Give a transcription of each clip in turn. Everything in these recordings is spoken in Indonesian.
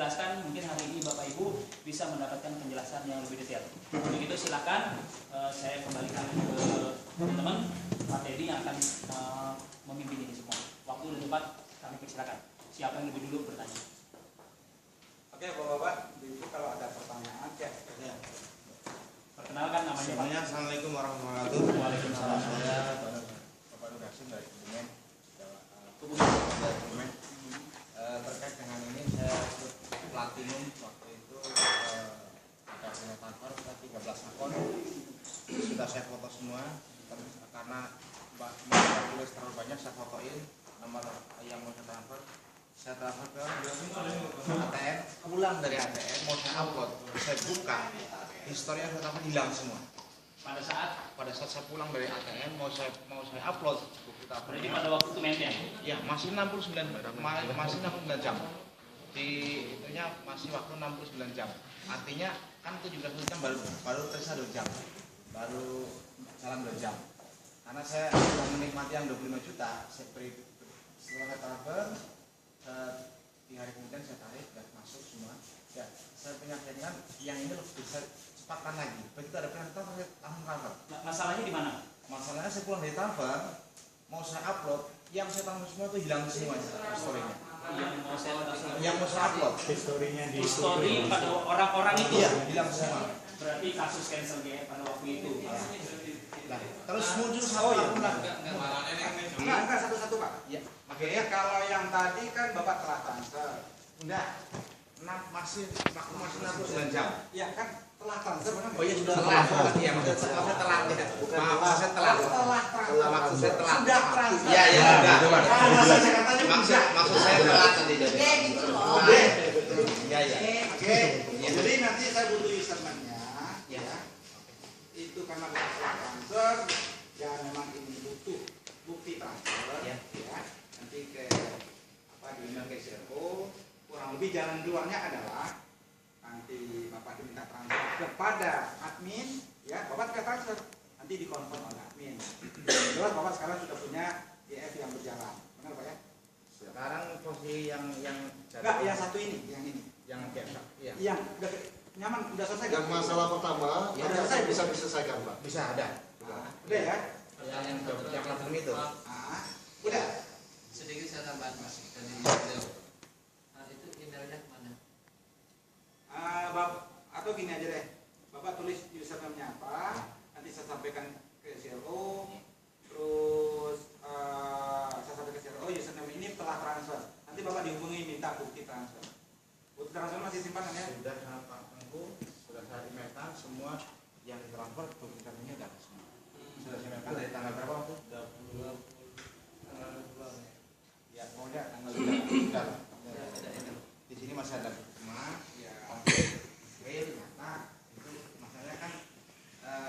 jelaskan, mungkin hari ini Bapak Ibu bisa mendapatkan penjelasan yang lebih detail. Untuk itu silakan saya kembalikan ke teman-teman Pak Teddy yang akan memimpin ini semua. Waktu dan tempat kami persilakan. Siapa yang lebih dulu bertanya? Oke, Bapak-bapak, Ibu kalau ada pertanyaan, ya. Perkenalkan namanya Pak. Assalamualaikum warahmatullahi wabarakatuh. Waalaikumsalam. Saya Bapak Nugasin dari Kebumen. Terkait dengan ini saya ikut platinum waktu itu ada sinetron saya 13 akun sudah saya foto semua karena tulis terlalu banyak saya fotoin nomor yang mau saya transfer ke ATM pulang dari ATM mau saya upload saya buka historinya saya transfer hilang semua pada saat saya pulang dari ATM mau saya upload bukti transfer. Berarti pada waktu itu mainnya? Ya masih 69 jam di itunya masih waktu 69 jam artinya kan 17 jam baru tersisa 2 jam baru jalan 2 jam karena saya sudah menikmati yang 25 juta saya beri setelah saya transfer 3 hari kemudian saya tarik dan masuk semua ya saya punya keyakinan yang ini bisa cepatkan lagi begitu ada penonton saya langsung transfer. Masalahnya di mana? Masalahnya saya pulang dari transfer mau saya upload yang saya transfer semua itu hilang semua historinya yang mau saya upload historinya di history pada orang-orang itu iya hilang semua berarti kasus cancel GE pada waktu itu. Nah, terus muncul satu akun lagi. Enggak, satu-satu Pak. Ya, Oke, ya kalau yang tadi kan Bapak telah transfer. enggak. Masih 69 jam. Ya kan telah transfer benar? Oh iya sudah telat. Iya, maksud saya telat ya. Maaf, saya telat. Setelah transfer. Maksud saya telat. Sudah transfer. Iya, iya, sudah. Katanya Maksud saya telat tadi jadi. gitu loh. Oke. Iya, iya. Oke. Jadi nanti saya butuh username-nya. Ya. Itu karena telah transfer ya memang ini butuh bukti transfer Ya. Nanti ke di email ke CRO kurang lebih jalan keluarnya adalah nanti Bapak diminta transfer kepada admin ya Bapak sudah transfer nanti dikonfirm oleh admin jelas Bapak sekarang sudah punya GF yang berjalan benar Pak ya Sekarang posisi yang enggak yang satu ini yang biasa. Iya. yang udah nyaman udah selesai Yang masalah pertama Ya, udah selesai bisa diselesaikan, Pak. Bisa ada. udah ya Yang platinum itu. udah Sedikit saya tambahan Mas dari beliau. Itu emailnya kemana? Bapak, atau gini aja deh Bapak tulis username-nya apa nanti saya sampaikan ke CRO terus saya sampaikan ke CRO username ini telah transfer nanti Bapak dihubungi minta bukti transfer masih simpan kan ya? Sudah sama Pak Tengku, sudah saya emailkan semua yang transfer bukti transfernya sudah semua. Sudah saya emailkan dari tanggal berapa waktu? 20 ya, pokoknya tanggal 2 di sini masih ada cuma ya real nyata itu masalahnya kan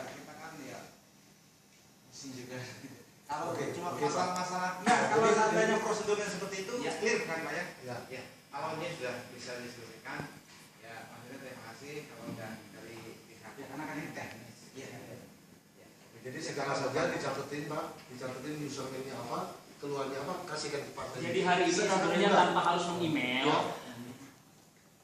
kita kan ya mesin juga kalau cuma masalah Nah, kalau seandainya prosedurnya seperti itu Ya. clear kan Pak ya? ya kalau dia sudah bisa diselesaikan ya maksudnya terima kasih kalau udah dari pihak Ya, karena kan ini teknis ya. Jadi segala saja dicatetin, Pak. Dicatetin username-nya apa, keluarnya apa, kasihkan ke Pak. Jadi hari ini sebenarnya tanpa harus meng-email, Ya.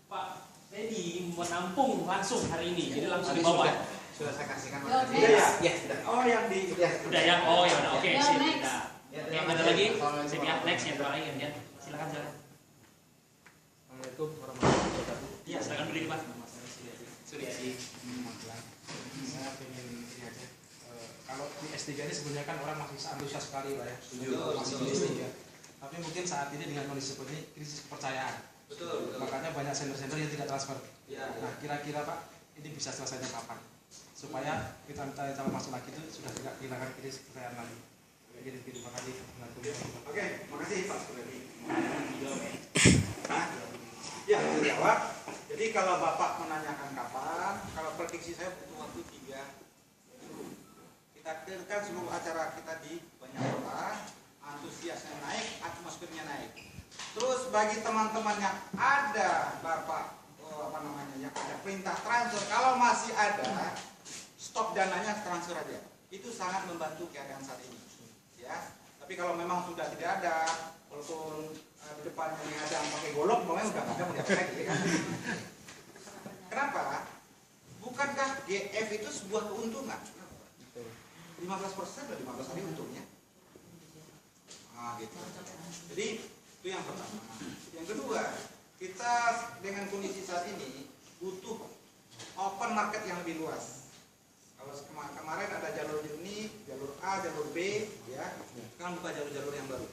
Pak Teddy menampung langsung hari ini, jadi langsung Tadi dibawa. sudah saya kasihkan Ya, tadi. udah ya? Ya, sudah. Oh yang di Udah ya? Oh ya udah, oke. Ya, Sip. next. Nah, Ya, yang terima ada kasih. lagi? Assalamualaikum Sip ya, next yang doain ya. Silakan. Assalamualaikum warahmatullahi wabarakatuh. Iya, silakan berdiri Pak. Suryadi. Saya ingin ini aja. Kalau di S3 ini sebenarnya kan orang masih antusias sekali Pak ya. Masih di S3. Tapi mungkin saat ini dengan kondisi seperti ini krisis kepercayaan. betul. Makanya banyak senior-senior yang tidak transfer. Ya, Nah, kira-kira Pak, ini bisa selesainya kapan? Supaya kita minta calon masuk lagi itu sudah tidak kehilangan krisis kepercayaan lagi. Jadi terima kasih. Oke, makasih Pak Suryadi. Nah, ya dijawab. Jadi kalau Bapak menanyakan kapan, kalau prediksi saya butuh waktu 3 minggu. Kita clearkan seluruh acara kita di banyak kota, antusiasnya naik, atmosfernya naik. Terus bagi teman-teman yang ada Bapak yang ada perintah transfer, kalau masih ada stok dananya transfer aja. Itu sangat membantu keadaan saat ini. Ya. Tapi kalau memang sudah tidak ada, walaupun di depannya ini ada yang pakai golok, pokoknya udah nggak ada mau diapain gitu kan. Kenapa? Bukankah GF itu sebuah keuntungan? 15% dari 15 hari untungnya. Nah, gitu. Jadi itu yang pertama. Yang kedua, kita dengan kondisi saat ini butuh open market yang lebih luas. Kalau kemarin ada jalur ini, jalur A, jalur B, ya, sekarang buka jalur-jalur yang baru.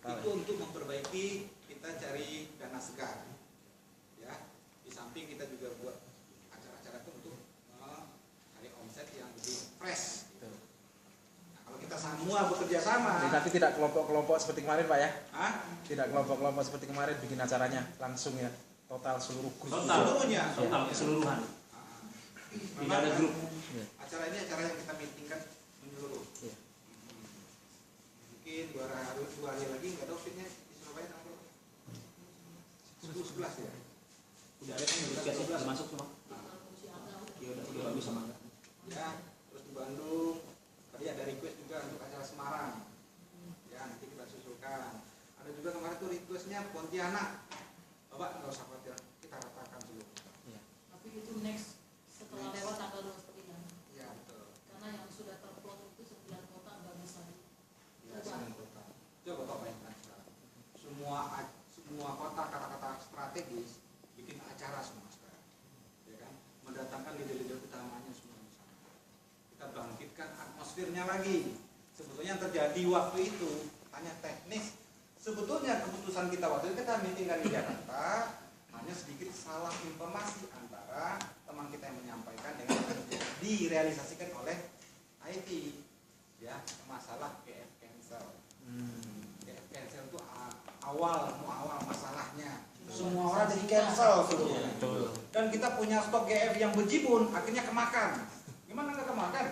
Itu untuk memperbaiki, kita cari dana segar, ya. Di samping kita juga buat acara-acara itu untuk cari omset yang lebih fresh. Gitu. Nah, kalau kita semua bekerja sama, Tapi tidak kelompok-kelompok seperti kemarin Pak ya? Hah? Tidak kelompok-kelompok seperti kemarin bikin acaranya langsung ya, total seluruh grup. seluruhnya. Total keseluruhan. Tidak ada grup. Acara ini acara yang kita meetingkan menyeluruh. Iya. Mungkin 2 hari lagi nggak ada fitnya di Surabaya tanggal 10-11 ya. Udah ada kan notifikasi udah masuk semua. Ya udah bagus sama. Ya, terus di Bandung tadi ada request juga untuk acara Semarang. Ya, nanti kita susulkan. Ada juga kemarin tuh requestnya Pontianak. Bapak nggak usah khawatir, kita ratakan dulu. Tapi itu next setelah lewat tanggal 29. Ya, betul. Karena yang sudah terplot itu 9 kota nggak bisa Ya, Senin kota. Coba Bapak bayangkan sekarang. Semua kota kata-kata strategis bikin acara semua sekarang. Ya kan? Mendatangkan leader-leader utamanya semua di sana. Kita bangkitkan atmosfernya lagi. Sebetulnya yang terjadi waktu itu hanya teknis. Sebetulnya keputusan kita waktu itu kita meetingkan di Jakarta hanya sedikit salah informasi antara teman kita yang menyampaikan dengan yang direalisasikan oleh IT, ya, masalah GF cancel. GF cancel itu awal masalahnya. Semua orang jadi cancel seluruhnya. Dan kita punya stok GF yang berjibun, akhirnya kemakan. Gimana nggak kemakan?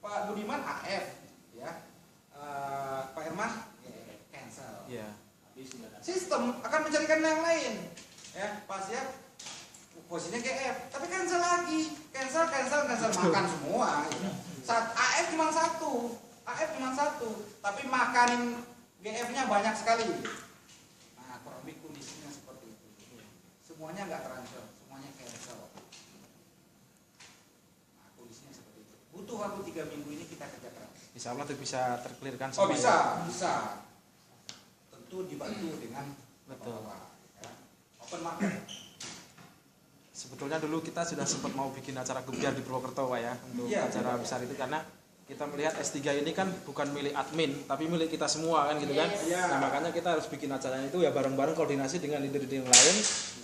Pak Budiman AF, ya, Pak Herman cancel. Iya. Sistem akan mencarikan yang lain, ya, pas ya posisinya GF, tapi cancel lagi, cancel makan semua. Ya. AF cuma satu, tapi makanin GF-nya banyak sekali. Nah, kurang lebih kondisinya seperti itu. Semuanya nggak transfer, semuanya cancel. Nah, kondisinya seperti itu. Butuh waktu 3 minggu ini kita kerja keras. Insya Allah itu bisa terklirkan Oh semua. bisa. Tentu dibantu dengan Betul. ya. Open market. Sebetulnya dulu kita sudah sempat mau bikin acara gebiar di Purwokerto Pak ya, untuk Iya. acara besar itu, karena kita melihat S3 ini kan bukan milik admin tapi milik kita semua kan gitu kan. Iya. Nah, makanya kita harus bikin acaranya itu ya bareng-bareng, koordinasi dengan leader-leader yang lain.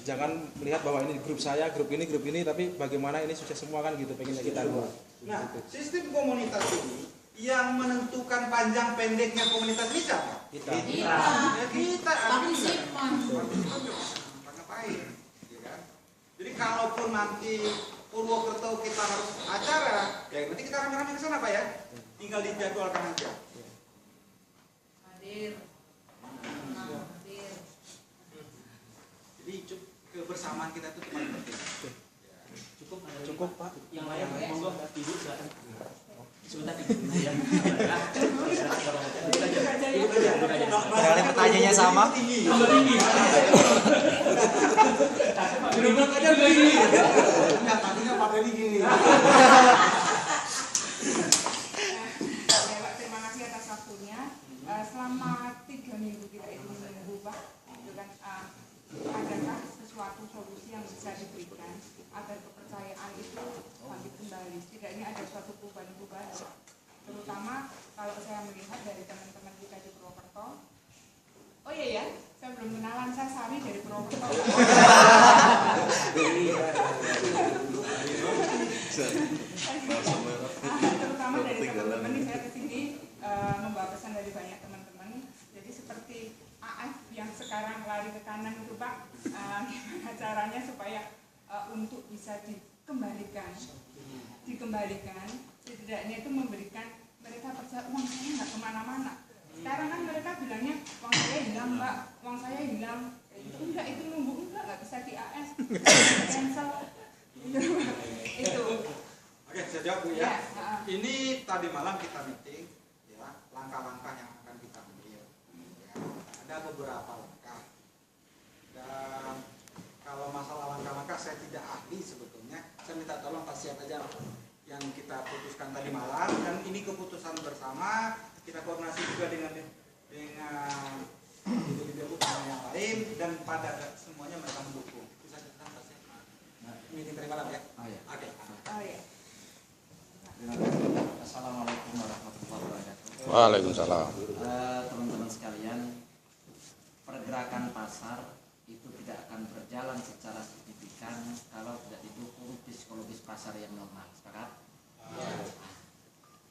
Jangan melihat bahwa ini grup saya, grup ini, tapi bagaimana ini sukses semua kan gitu, pengennya kita dulu. Nah, sistem komunitas ini yang menentukan panjang pendeknya komunitas ini siapa? Kita. Ya, kita. partisipan. Ngapain? Ya kan? Jadi kalaupun nanti Purwokerto kita harus acara, ya nanti kita rame-rame ke sana Pak ya. Tinggal dijadwalkan aja. Hadir. Hadir. Jadi kebersamaan kita itu paling penting. Cukup Pak. Yang lain monggo tidur silakan. Sebentar tidur. Beralih pertanyaannya sama. Gerobak aja begini. Enggak, tadinya Pak Dedi gini. Terima kasih atas waktunya. Selama 3 minggu kita itu menunggu Pak, itu kan adakah sesuatu solusi yang bisa diberikan agar kepercayaan itu bangkit kembali? Setidaknya ada suatu perubahan-perubahan, terutama kalau saya melihat dari teman-teman kita di Purwokerto. Oh iya ya, saya belum kenalan, saya Sari dari Purwokerto. Terutama dari teman-teman ini saya kesini membawa pesan dari banyak teman-teman. Jadi seperti AF yang sekarang lari ke kanan itu Pak, gimana caranya supaya untuk bisa dikembalikan, setidaknya itu memberikan mereka percaya uang saya nggak kemana-mana. Sekarang kan mereka bilangnya uang saya hilang Mbak, uang saya hilang. Enggak, itu nunggu nggak bisa di AS, cancel. Itu. Oke, saya jawab Bu ya. Ini tadi malam kita meeting, ya, langkah-langkah yang akan kita beberapa langkah. Dan kalau masalah langkah-langkah saya tidak ahli sebetulnya. Saya minta tolong kasihan aja yang kita putuskan tadi malam, dan ini keputusan bersama, kita koordinasi juga dengan yang lain, dan pada semuanya mereka mendukung. Bisa ceritakan kasihan meeting tadi malam ya? Oh ya. Oke. Oh ya. Terima kasih. Assalamualaikum warahmatullahi wabarakatuh. Waalaikumsalam. Teman-teman sekalian, pergerakan pasar itu tidak akan berjalan secara signifikan kalau tidak didukung psikologis pasar yang normal. Sepakat? Ya.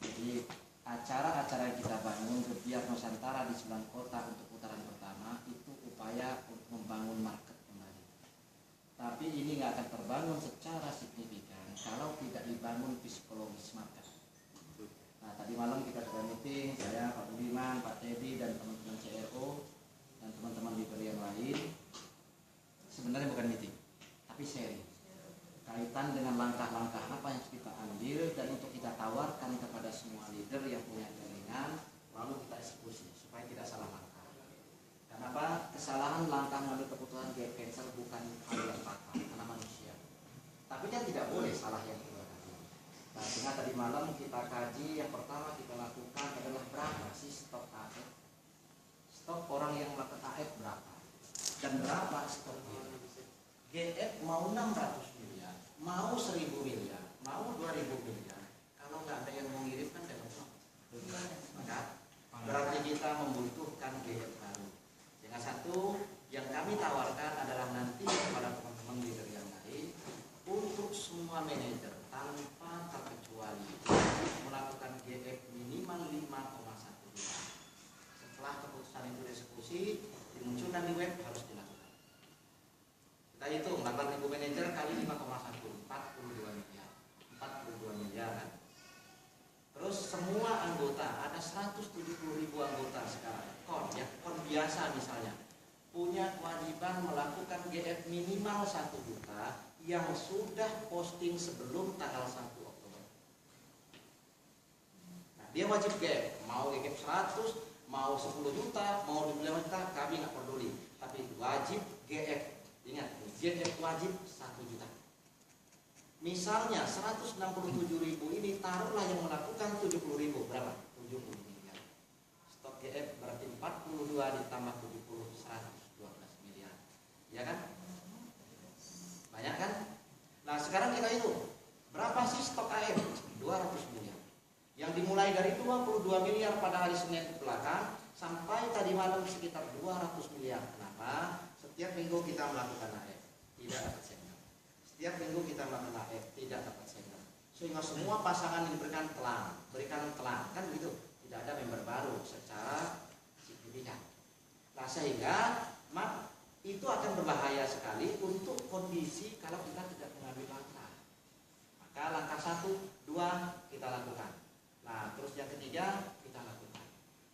Jadi acara-acara yang kita bangun Gebiar Nusantara di 9 kota untuk putaran pertama itu upaya untuk membangun market kembali. Tapi ini nggak akan terbangun secara signifikan kalau tidak dibangun psikologis market. Nah, tadi malam kita sudah meeting, saya, Pak Budiman, Pak Teddy, dan teman-teman CRO dan teman-teman leader yang lain. Sebenarnya bukan meeting, tapi sharing kaitan dengan langkah-langkah apa yang harus kita ambil dan untuk kita tawarkan kepada semua leader yang punya jaringan, lalu kita eksekusi supaya tidak salah langkah. Kenapa? Kesalahan langkah mengambil keputusan gap cancel bukan hal yang fatal karena manusia, tapi kan tidak boleh salah yang kedua kali. Nah, sehingga tadi malam kita kaji, yang pertama kita lakukan adalah berapa sih stok AF, stok orang yang melakukan AF berapa, dan berapa stoknya. GF mau 600 miliar, mau 1000 miliar, mau 2000 miliar. Kalau nggak ada yang mau ngirim kan dapat uang. Maka berarti kita membutuhkan GF baru. Yang satu yang kami tawarkan adalah nanti kepada teman-teman leader yang lain untuk semua manajer tanpa terkecuali melakukan GF minimal 5,1 juta. Setelah keputusan itu dieksekusi, dimunculkan di web harus dilakukan. Kita hitung 8.000 manajer kali 5,1, 42 miliar. 42 miliar kan? Terus semua anggota, ada 170.000 anggota sekarang. Kon biasa misalnya, punya kewajiban melakukan GF minimal 1 juta yang sudah posting sebelum tanggal 1 Oktober. Nah, dia wajib GF, mau GF 100, mau 10 juta, mau 5 juta, kami nggak peduli. Tapi wajib GF. Ingat, GF wajib 1 juta. Misalnya 167.000 ini taruhlah yang melakukan 70.000, berapa? 70 miliar. Stok GF berarti 42 ditambah 70, 112 miliar. Ya kan? Banyak kan? Nah, sekarang kita hitung. Berapa sih stok AF? 200 miliar. Yang dimulai dari 22 miliar pada hari Senin ke belakang sampai tadi malam sekitar 200 miliar. Kenapa? Setiap minggu kita melakukan AF, tidak dapat sender. Setiap minggu kita melakukan AF, tidak dapat sender. Sehingga semua pasangan yang diberikan berikan telang, kan begitu. Tidak ada member baru secara signifikan. Nah, sehingga itu akan berbahaya sekali untuk kondisi kalau kita tidak mengambil langkah. Maka langkah 1, 2 kita lakukan. Nah, terus yang ketiga kita lakukan.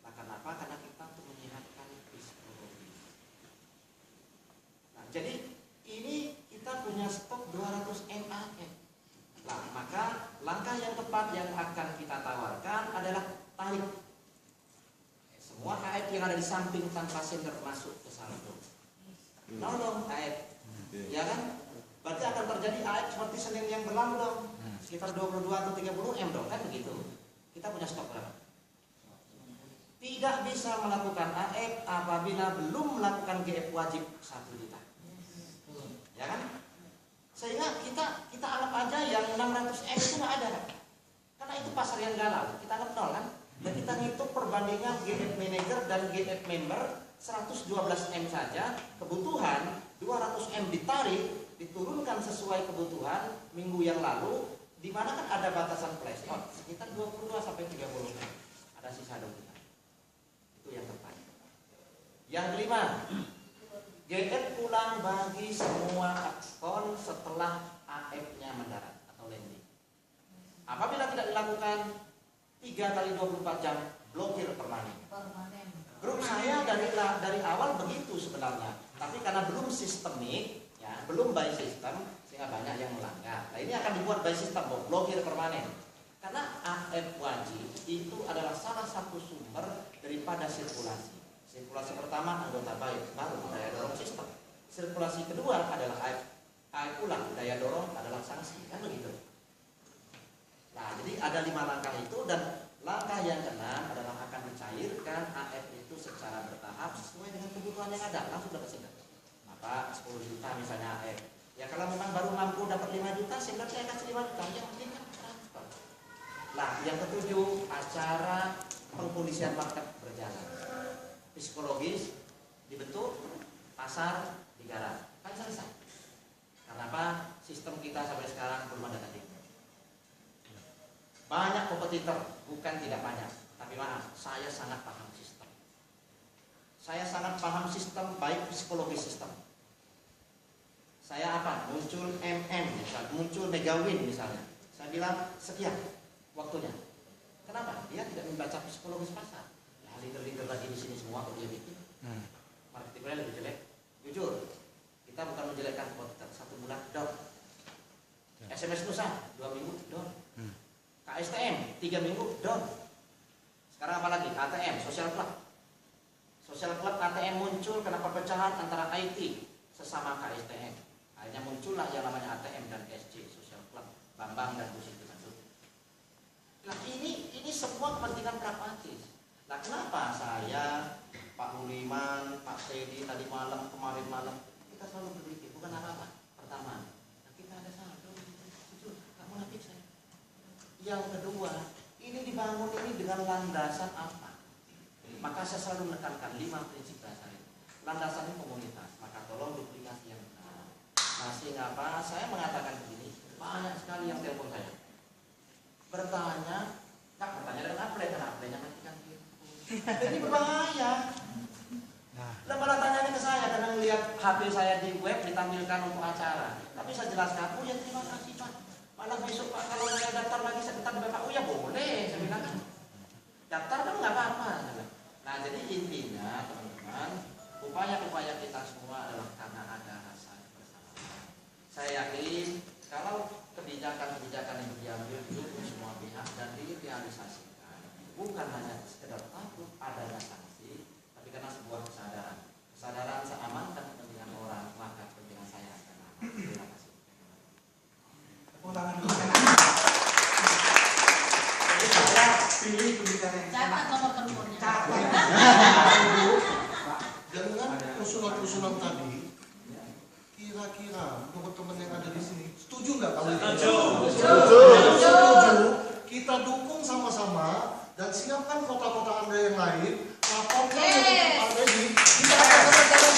Nah, kenapa? Karena kita untuk menyehatkan psikologi. Nah, jadi ini kita punya stok 200 MAF. Nah, maka langkah yang tepat yang akan kita tawarkan adalah tarik semua AF yang ada di samping tanpa sender masuk ke saldo. Dong AF, ya kan? Berarti akan terjadi AF seperti Senin yang berlalu dong, sekitar 22 atau 30 M dong, kan begitu. Kita punya stok berapa? Tidak bisa melakukan AF apabila belum melakukan GF wajib 1 juta. Ya kan? Sehingga kita anggap aja yang 600 M itu nggak ada. Karena itu pasar yang galau. Kita anggap nol kan? Dan kita ngitung perbandingan GF manager dan GF member 112 M saja. Kebutuhan 200 M ditarik, diturunkan sesuai kebutuhan minggu yang lalu. Di mana kan ada batasan flash out sekitar 22 sampai 30 M. Ada sisa 2 juta. Itu yang tepat. Yang kelima, GF pulang bagi semua akun setelah AF-nya mendarat atau landing. Apabila tidak dilakukan 3 kali 24 jam blokir permanen. Grup saya dari awal begitu sebenarnya, tapi karena belum sistemik, ya, belum by system, sehingga banyak yang melanggar. Nah, ini akan dibuat by system, blokir permanen. Karena AF wajib itu adalah salah satu sumber daripada sirkulasi. Sirkulasi pertama anggota baik, baru daya dorong sistem. Sirkulasi kedua adalah air ulang, daya dorong adalah sanksi, kan begitu. Nah, jadi ada 5 langkah itu, dan langkah yang keenam adalah akan dicairkan AF itu secara bertahap sesuai dengan kebutuhan yang ada, langsung dapat sedang. Maka 10 juta misalnya AF. Ya kalau memang baru mampu dapat 5 juta, sehingga saya kasih 5 juta, yang penting kan transfer. Nah, yang ketujuh, acara pengkondisian market berjalan. Psikologis dibentuk, pasar digarap, kan selesai. Karena apa? Sistem kita sampai sekarang belum ada tadi. Banyak kompetitor, bukan tidak banyak, tapi maaf, saya sangat paham sistem. Saya sangat paham sistem, baik psikologis sistem. Saya apa? Muncul misalnya, muncul Megawin misalnya. Saya bilang sekian waktunya. Kenapa? Dia tidak membaca psikologis pasar. Nah, leader-leader lagi di sini semua kok dia bikin. Marketingnya lebih jelek. Jujur, kita bukan menjelekkan kompetitor. 1 bulan down. SMS Nusa 2 minggu down. KSTM 3 minggu down. Sekarang apa lagi? ATM, Social Club. Social Club ATM muncul karena perpecahan antara IT sesama KSTM. Akhirnya muncullah yang namanya ATM dan SC, Social Club, Bambang dan Busi itu. Nah ini semua kepentingan pragmatis. Nah kenapa saya, Pak Buliman, Pak Teddy tadi malam, kemarin malam, kita selalu berpikir bukan apa-apa. Pertama, nah kita ada saldo, jujur, nggak munafik saya. Yang kedua, ini dibangun ini dengan landasan apa? Maka saya selalu menekankan 5 prinsip dasar ini. Landasannya komunitas, maka tolong duplikasi yang benar. Nah sehingga apa? Saya mengatakan begini, banyak sekali yang telepon saya bertanya, Kak bertanya dengan Apple, karena Apple-nya matikan gitu. Jadi berbahaya. Lah malah tanyanya ke saya karena melihat HP saya di web ditampilkan untuk acara. Tapi saya jelaskan, oh ya terima kasih Pak. Malah besok Pak kalau saya daftar lagi saya minta Bapak, oh ya boleh, saya bilang kan. Daftar kan nggak apa-apa. Nah jadi intinya teman-teman, upaya-upaya kita semua adalah karena ada rasa bersama. Saya yakin kalau kebijakan-kebijakan yang diambil itu semua pihak dan direalisasikan, bukan hanya sekedar takut adanya sanksi, tapi karena sebuah kesadaran saya amankan kepentingan orang, maka kepentingan saya akan aman. Terima kasih. Jadi saya pilih pembicara yang Catat nomor teleponnya. Dengan usulan-usulan tadi, kira-kira teman-teman yang ada di sini setuju nggak kalau itu? Setuju. Kita dukung sama-sama dan siapkan kota-kota Anda yang lain. Laporkan untuk Anda di kita akan jalan.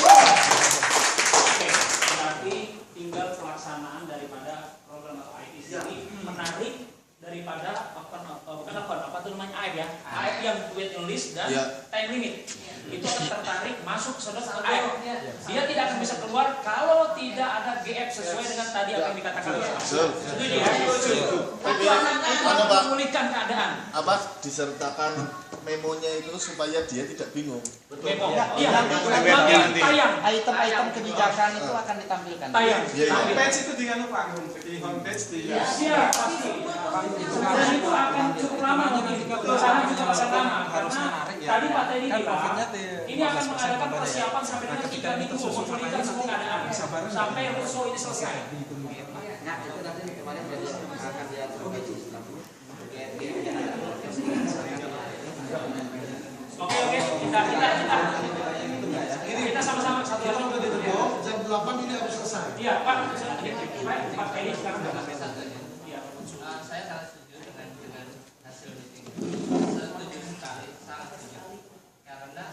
Oke, berarti tinggal pelaksanaan daripada program atau IT sendiri menarik daripada apa tuh namanya AF ya, AF yang waiting list dan time limit. Itu akan tertarik masuk ke AF. Dia tidak akan bisa keluar kalau tidak ada GF sesuai dengan tadi apa yang dikatakan. Setuju ya? Itu akan memulihkan keadaan. Apa disertakan memonya itu supaya dia tidak bingung. Memo. Iya, nanti tayang. Item-item kebijakan itu akan ditampilkan. Tayang. Homepage itu dengan lupa di homepage di Siap, pasti. Dan itu akan cukup lama mungkin. Perusahaan juga masih lama karena tadi Pak Teddy bilang ini akan mengadakan persiapan sampai dengan 3 minggu memulihkan semua keadaan sampai rusuh ini selesai. Nah, itu nanti kemarin jadi akan diatur oleh sistem. Oke, kita sama-sama satu Kita lagi. udah ditutup, jam 8 ini harus selesai. Iya, Pak. Pak Teddy sekarang sudah selesai. Iya. Saya sangat setuju dengan hasil meeting itu. Setuju sekali, sangat setuju. Karena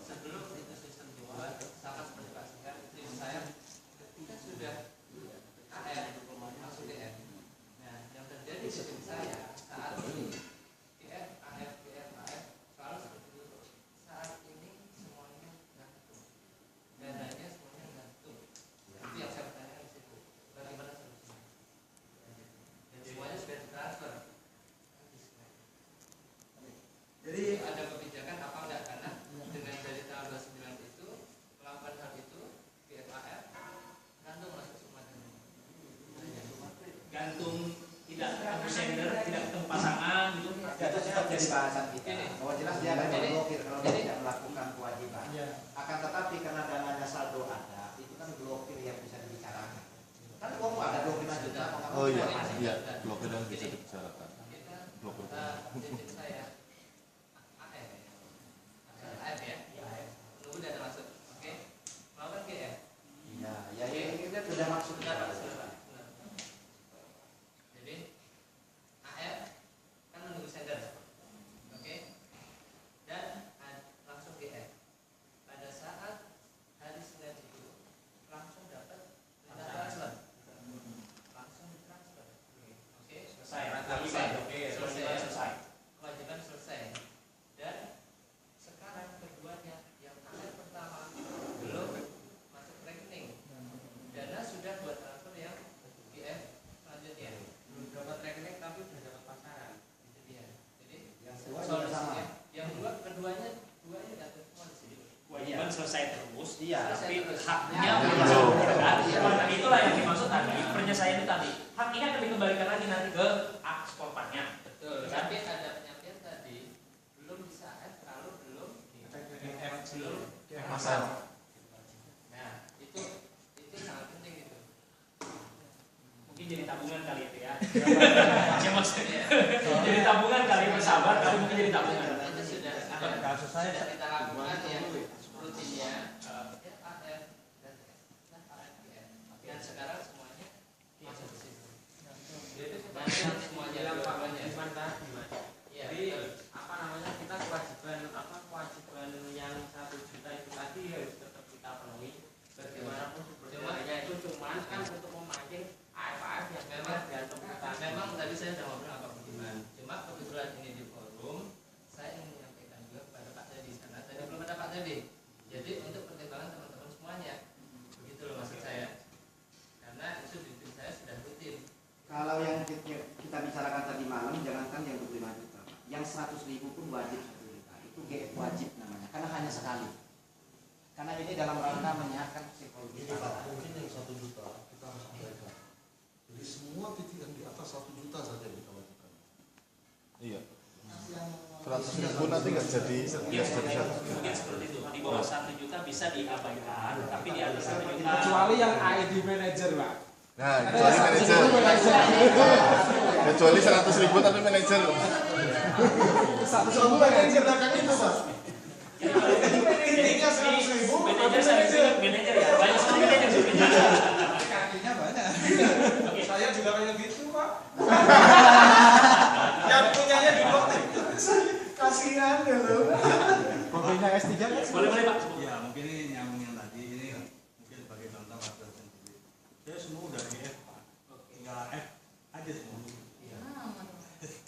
sebelum itu sistem dibuat, sama seperti Pak Sekar, itu saya ketika sudah AR masuk DM. Nah, yang terjadi di sistem saya saat ini GF, AF, selalu seperti itu. Saat ini semuanya gantung, dananya semuanya gantung. Itu yang saya bertanya di situ. Bagaimana solusinya? Dan semuanya sudah ditransfer. Jadi Ada kebijakan apa enggak, karena dengan dari tanggal 29 itu melakukan hal itu GFAR gantung masuk semua Gantung tidak ketemu sender, tidak ketemu pasangan gitu. Itu tetap jadi bahasan kita. Bahwa jelas dia akan berblokir kalau dia tidak melakukan kewajiban. Oh iya, iya, blokir yang bisa dibicarakan. Blokir. Jadi saya AF ya, nunggu udah ada maksud, oke? Mau kan GF? Iya, ya ini kita sudah maksud Benar Pak, benar. Jadi AF kan menunggu sender, oke? Dan langsung GF. Pada saat hari Senin itu langsung dapat perintah transfer, langsung ditransfer, oke? Selesai. Selesai. Kewajiban selesai. Dan sekarang keduanya yang AF pertama belum masuk rekening. Dana sudah buat transfer yang GF selanjutnya. Belum dapat rekening tapi sudah dapat pasaran. Itu dia. Jadi yang solusinya yang keduanya dapat semua di sini. Kewajiban selesai terus, Iya. tapi Terus. haknya Ya, belum. iya. Nah, itulah yang dimaksud tadi, penyelesaian itu tadi. Hak ini akan dikembalikan lagi nanti ke ekspornya. Betul. Tapi ada penyampaian tadi belum bisa AF kalau belum Masalah. Nah, itu sangat penting itu. Mungkin jadi tabungan kali itu ya. Ya maksudnya. Jadi tabungan kali bersabar, tapi mungkin jadi tabungan. Itu sudah Kasus saya sudah kita lakukan yang rutinnya AF dan AFGF. Dan sekarang semuanya masuk ke situ. Masuk semuanya dua-duanya. Iya, Jadi betul. apa namanya kita kewajiban yang 1 juta itu tadi harus tetap kita penuhi. Bagaimanapun sebenarnya itu cuman kan untuk memancing AF yang memang jantung kita. Memang tadi saya sudah ngobrol sama Pak Budiman. Cuma kebetulan ini di forum, saya ingin menyampaikan juga kepada Pak Teddy karena tadi belum ada Pak Teddy. Jadi untuk pertimbangan teman-teman semuanya, begitu loh maksud saya. Karena itu di tim saya sudah rutin. Kalau yang kita bicarakan tadi malam, jangankan yang 25 juta, yang 100.000 pun wajib 1 juta. Itu GF wajib namanya, karena hanya sekali. Karena ini dalam rangka menyehatkan psikologi. Ini Pak, mungkin yang 1 juta kita harus sampaikan. Jadi semua titik yang di atas 1 juta saja kita wajibkan. Iya. 100.000 nanti nggak jadi. Mungkin seperti itu. Di bawah 1 juta bisa diabaikan, tapi di atas 1 juta. Kecuali yang ID manager, Pak. Nah, kecuali manajer. Kecuali 100.000 tapi manajer. 100.000 manajer kan itu Pak. Intinya 100.000 Manajer ya, banyak sekali manajer. Kakinya banyak. Saya juga kayak gitu, Pak. Yang punyanya di blok kasihan ya lo. Kopinya S3 kan? Boleh Pak. Ya mungkin ini nyambung yang tadi ini mungkin sebagai contoh waktu sendiri. Saya semua udah GF Pak, tinggal F aja semua.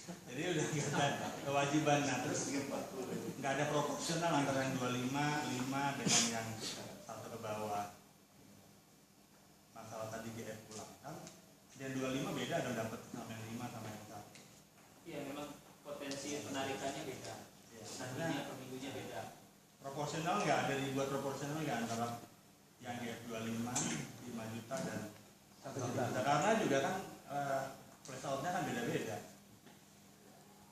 Jadi udah nggak ada kewajiban, nah terus nggak ada proporsional antara yang 25, 5 dengan yang satu ke bawah. Masalah tadi GF pulang kan, yang 25 beda dong dapat sama yang 5 sama yang 1. Iya, memang potensi penarikannya beda. Nantinya per minggunya beda. Proporsional nggak ada dibuat proporsional nggak antara yang GF 25, 5 juta dan 1 juta. Karena juga kan thresholdnya kan beda-beda.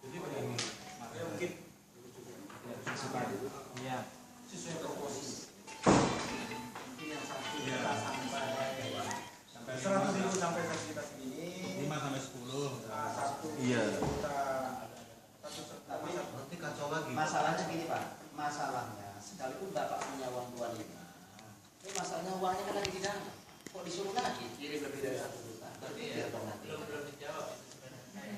Jadi begini, makanya mungkin Iya. sesuai proporsi. Yang 1 Iya. juta sampai 100.000 sampai fasilitas ini 5 sampai 10. 1 Iya. juta Tapi nanti kacau lagi. Masalahnya gini Pak, masalahnya sekalipun Bapak punya uang 25, tapi masalahnya uangnya kan lagi di dalam. Kok disuruh lagi kirim lebih dari 1 juta? Tapi ya belum dijawab itu sebenarnya.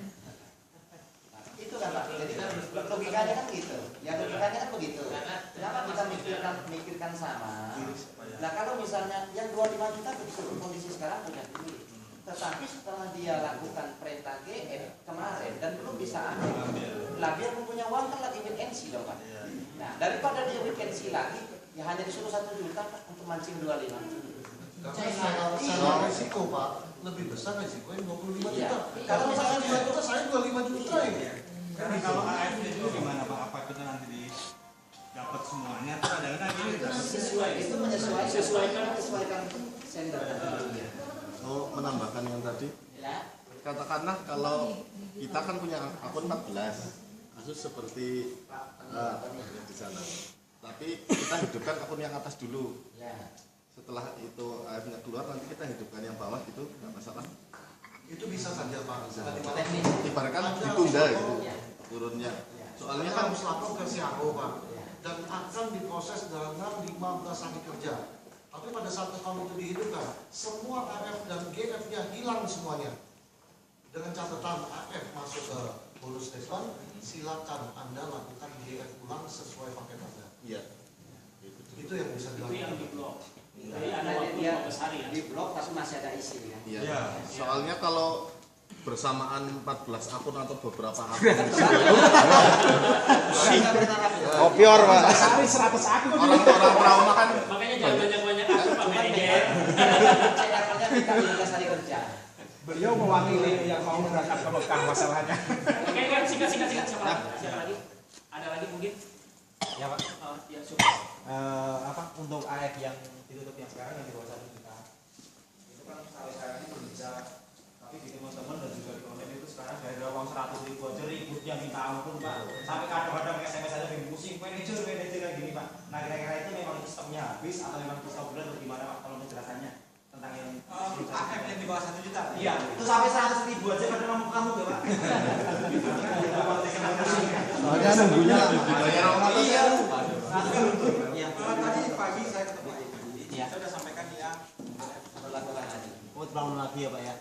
Itu kan Pak, jadi logikanya kan begitu. Ya logikanya kan begitu. Kenapa kita mikirkan sama? Nah kalau misalnya yang 25 juta betul kondisi sekarang sudah tinggi. Tetapi setelah dia lakukan perintah GF kemarin dan belum bisa ambil, lah dia punya uang kan lagi wait and see dong Pak. Nah daripada dia wait and see lagi, ya hanya disuruh 1 juta untuk mancing 25. Karena secara risiko Pak, lebih besar risiko yang 25 Iya. juta. Kalau misalnya 2 juta, saya 25 juta ini. Karena kalau AFD itu gimana Pak? Apa kita nanti dapat semuanya? Atau kadang-kadang ini Sesuai itu menyesuaikan sender. Oh, menambahkan yang tadi. Ya. Katakanlah kalau kita kan punya akun 14, kasus seperti di sana. Tapi kita hidupkan akun yang atas dulu. Ya. Setelah itu AF-nya keluar nanti kita hidupkan yang bawah itu nggak masalah. itu bisa saja Pak. Ibaratkan ditunda gitu turunnya. Soalnya kan harus lapor ke CAO Pak, dan akan diproses dalam 15 hari kerja. Tapi pada saat account itu dihidupkan, semua AF dan GF-nya hilang semuanya. Dengan catatan AF masuk ke bonus statement, silakan Anda lakukan GF ulang sesuai paket Anda. iya. Itu yang bisa Itu yang dilakukan. di blok. Jadi ada waktu 15 hari ya. Di blok tapi masih ada isi kan. Iya. Iya. Soalnya kalau bersamaan 14 akun atau beberapa akun Kopior Pak. Sehari 100 akun. orang-orang trauma kan Makanya jangan banyak-banyak akun Pak manajer. Saya kerja minta 15 hari kerja. Beliau mewakili yang mau berangkat ke Mekah masalahnya. Oke, kan singkat siapa lagi? Ada lagi mungkin? Ya Pak. Ya, super. Untuk AF yang ditutup yang sekarang yang di bawah 1 juta itu kan sampai sekarang ini belum bisa, tapi di teman-teman dan juga di konten itu sekarang dari uang 100.000 aja ributnya minta ampun Pak, sampai kadang-kadang SMS aja bikin pusing, manajer kayak gini Pak. Nah kira-kira itu memang sistemnya habis atau memang bisa bulan atau gimana Pak kalau penjelasannya tentang yang AF yang di bawah 1 juta. iya itu sampai 100.000 aja kadang kamu ya Pak. soalnya nunggunya dibayar orang atau Iya. Iya. Tadi pagi saya ketemu Pak Ibu, Iya. saya sudah sampaikan yang Berlakukan lagi. Oh, terlalu lagi ya Pak ya.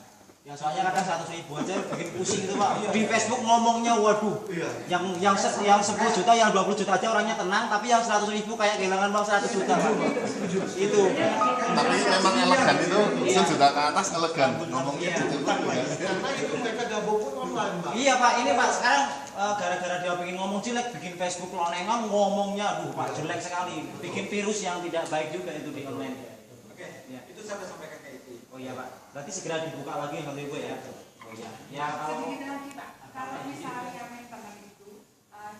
Ya soalnya kadang 100.000 aja bikin pusing itu Pak. Di Facebook ngomongnya waduh. Iya. Yang 10 juta, yang 20 juta aja orangnya tenang, tapi yang 100.000 kayak kehilangan uang 100 juta Pak. Itu. tapi memang elegan itu sejuta ke atas elegan ngomongnya gitu Karena itu mereka gabung pun online Pak. Iya Pak, ini Pak sekarang gara-gara dia bikin ngomong jelek, bikin Facebook lonengan ngomongnya, aduh Pak jelek sekali, bikin virus yang tidak baik juga itu di online. Oke, Ya. itu saya sudah sampaikan ke itu. Oh iya Pak, berarti segera dibuka lagi Bapak Ibu ya. Oh iya. Ya kalau Sedikit lagi Pak, kalau misalnya maintenance itu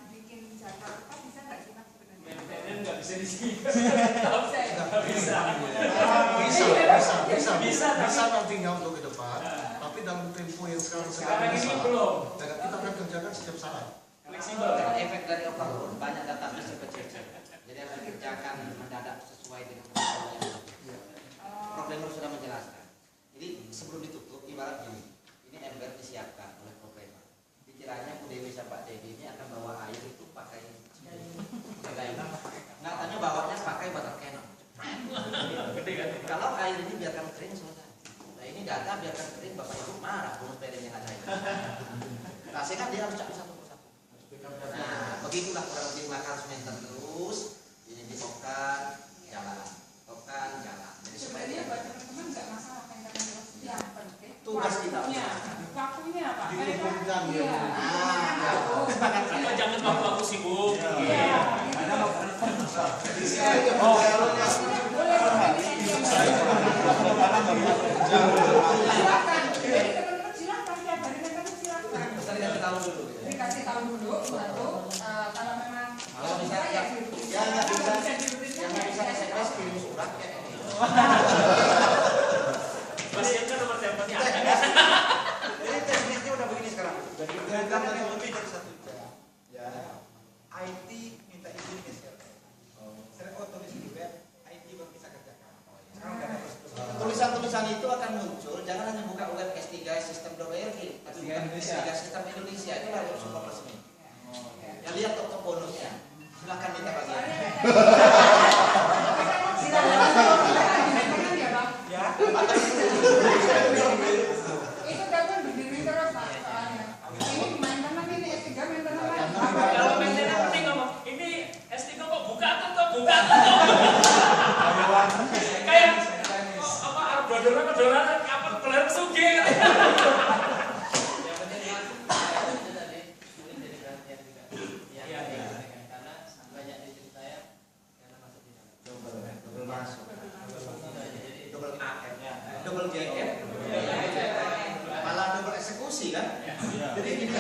dibikin jadwal tetap bisa nggak sih Pak sebenarnya? Maintenance nggak bisa di sini. Nggak bisa. Bisa nantinya untuk ke depan, tapi dalam tempo yang sekarang Ini bisa. belum. Dan kita akan kerjakan setiap saat. Fleksibel. Efek dari overload banyak database berjejer. Jadi harus dikerjakan mendadak sesuai dengan protokol yang ada. Programmer sudah menjelaskan. Jadi sebelum ditutup ibarat gini, ini ember disiapkan oleh programmer. Dikiranya Bu Dewi sama Pak Dedi ini akan bawa air itu pakai nggak tanya bawanya pakai water cannon. Gede kan? Kalau air ini biarkan kering selesai. Nah ini data biarkan kering Bapak Ibu marah bonus PD yang ada itu. Kasih kan dia harus cari satu persatu. Nah begitulah kurang lebih maka harus maintain terus. Ini ditokan jalan, tokan jalan. Jadi supaya Sebenarnya dia buat teman-teman nggak masalah maintenance yang penting. Tugas kita. Waktunya Pak. Dihubungkan ya. Atau jangan waktu-waktu sibuk. Iya. Silakan. Jadi teman-teman silakan tiap hari maintenance silakan. Terus tadi kita tahu dulu. Dikasih tahu dulu, baru kalau memang Kalau misalnya ya yang nggak bisa dirutinkan yang nggak bisa SMS kirim surat kayak ini. Pasien kan nomor teleponnya ada. Jadi teknisnya udah begini sekarang. Dengan lebih dari 1 jam, ya IT minta izin ke server. Server tulis di web, IT baru bisa kerjakan. Sekarang nggak ada prosedur. Tulisan-tulisan itu akan muncul, jangan hanya buka web S3 sistem.org, tapi buka S3 sistem Indonesia itu harus support resmi. Ya lihat toko bonusnya, silahkan minta bagian. Ya, itu jangan berdiri terus Pak soalnya. Ini maintenance ini S3 maintenance. Kalau maintenance penting ngomong, ini S3 kok buka tutup, buka tutup. Kayak apa dodoran apa kelar suge. Yang penting itu tadi mungkin jadi perhatian juga. Iya, iya. Karena banyak di tim saya karena masuk di dalam. double masuk. Jadi Double AF ya. Double GF. Malah double eksekusi kan? jadi gini,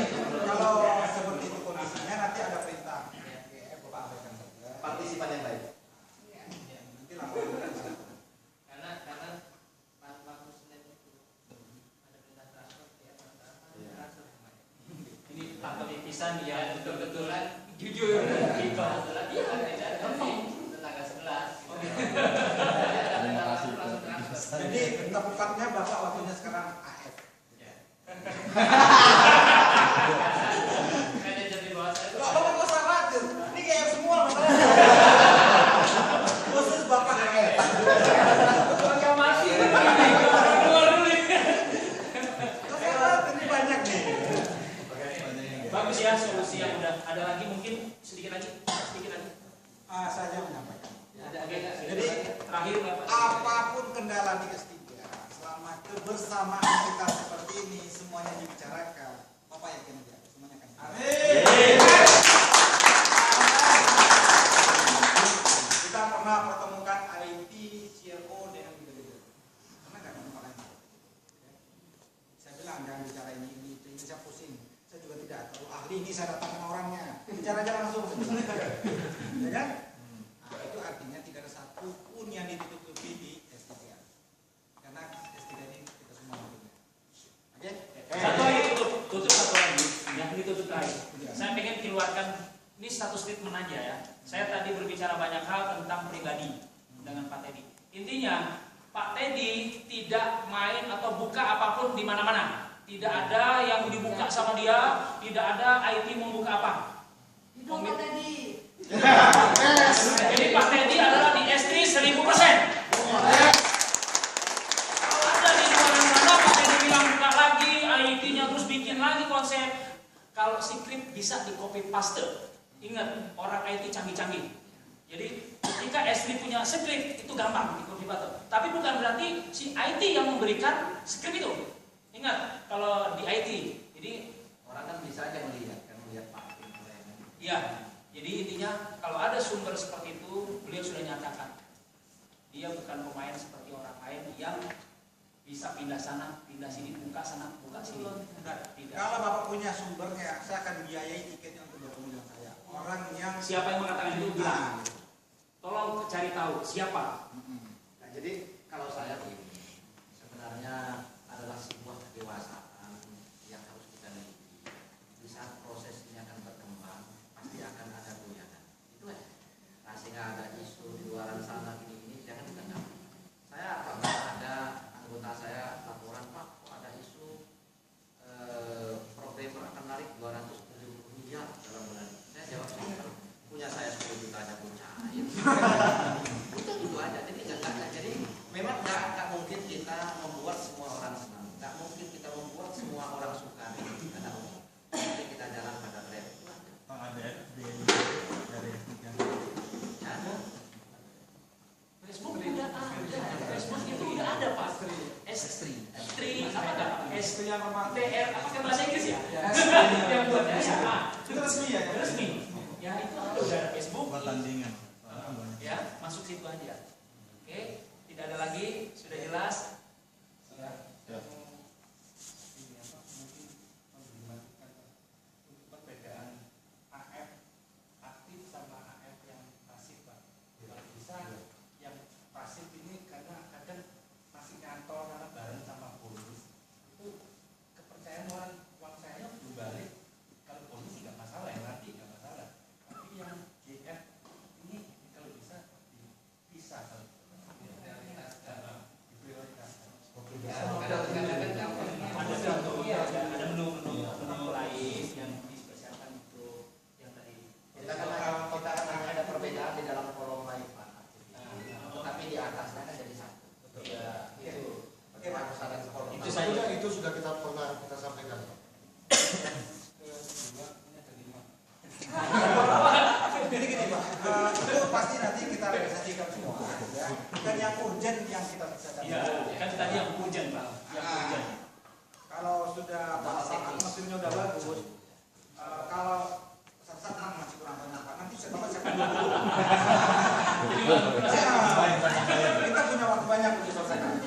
kalau seperti itu kondisinya nanti ada perintah. Bapak abaikan saja. Partisipan yang baik. Nanti laporan. karena waktu Senin itu ada perintah transfer ya transfer kemarin. Ini tante Pisan Ya yang betul-betulan jujur gitu. kebetulan iya beda tapi tetangga sebelah. Terima kasih. Jadi tepatnya Bapak waktunya sekarang AF. selama kita seperti ini semuanya dibicarakan, Bapak yakin aja semuanya akan. Kita pernah pertemukan IT, CRO dengan leader. Karena nggak ada tempat lain. Saya bilang jangan bicara ini saya pusing. Saya juga tidak terlalu ahli ini, saya datangkan orangnya. Bicara aja langsung. Ya kan? Nah, itu artinya tidak ada satu pun yang ditutupi di S3. Karena S3 ini kita semua punya. Oke? Satu lagi tutup satu lagi. Yang ditutup lagi. Saya pengen keluarkan ini satu statement aja ya. Saya tadi berbicara banyak hal tentang pribadi dengan Pak Teddy. Intinya Pak Teddy tidak main atau buka apapun di mana-mana. Tidak ada yang dibuka sama dia, tidak ada IT membuka apa. Hidup Pak Teddy. Jadi Pak Teddy adalah di S3 1000%. Kalau ada di luar sana Pak Teddy bilang buka lagi IT-nya terus bikin lagi konsep. Kalau script bisa di copy paste. Ingat orang IT canggih-canggih. Jadi ketika S3 punya script itu gampang di copy paste. Tapi bukan berarti si IT yang memberikan script itu. Ingat kalau di IT, jadi Orang kan bisa aja melihat Pak. iya. Jadi intinya kalau ada sumber seperti itu, beliau sudah nyatakan dia bukan pemain seperti orang lain yang bisa pindah sana, pindah sini, buka sana, buka sini. Tidak. Kalau Bapak punya sumbernya, saya akan biayai tiketnya untuk bertemu dengan saya. Orang yang Siapa yang mengatakan itu bilang. Tolong cari tahu siapa. Nah, jadi kalau saya begini, sebenarnya adalah sebuah kedewasaan yang harus kita miliki. Di saat proses ini akan berkembang, pasti akan ada goyangan. Itu aja. Nah, sehingga ada isu di luar sana ini jangan ditanggapi. Saya pernah ada anggota saya laporan, Pak, kok ada isu programmer akan narik 270 miliar dalam bulan. Saya jawab, punya saya 10 juta aja pun cair. Itu aja. Jadi memang nggak mungkin kita membuat semua orang senang. Nggak mungkin kita membuat semua orang suka. Karena nanti kita jalan pada tren. Pak, ada dari Facebook udah ada. Facebook itu udah ada Pak. S3 apa enggak? S3 yang TR apa bahasa Inggris ya? Yang buat SMA. itu resmi ya? Resmi. Ya itu ada udah ada Facebook. buat tandingan. Ya, masuk situ aja. Oke, tidak ada lagi, sudah jelas. Ya. Perbedaan AF aktif sama AF yang pasif, Pak. Kalau bisa yang pasif ini karena kadang masih nyantol karena bareng sama bonus itu kepercayaan uang saya belum balik. Kalau bonus sih nggak masalah ya, nanti nggak masalah. Tapi yang GF ini kalau bisa dipisah kalau diprioritaskan. Ada menu lain yang dipersiapkan untuk yang tadi. Kita kan ada perbedaan di dalam kolom lain, Pak. Tapi di atasnya kan jadi satu. Ya, Itu. Oke, Pak. Harus ada kolom. Itu saja, itu sudah kita pernah kita sampaikan. Jadi gini Pak, itu pasti nanti kita realisasikan semua. Ya. Dan yang urgent yang kita bisa Iya, kan tadi yang urgent Pak. Yang urgent. Kalau sudah mesinnya udah bagus, kalau saat masih kurang banyak Pak, nanti saya bapak siapkan dulu. Kita punya waktu banyak untuk selesaikan.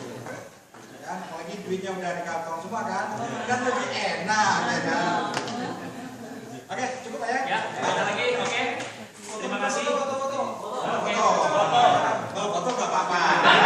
Ya, apalagi duitnya udah di kantong semua kan, dan lebih enak. Ya.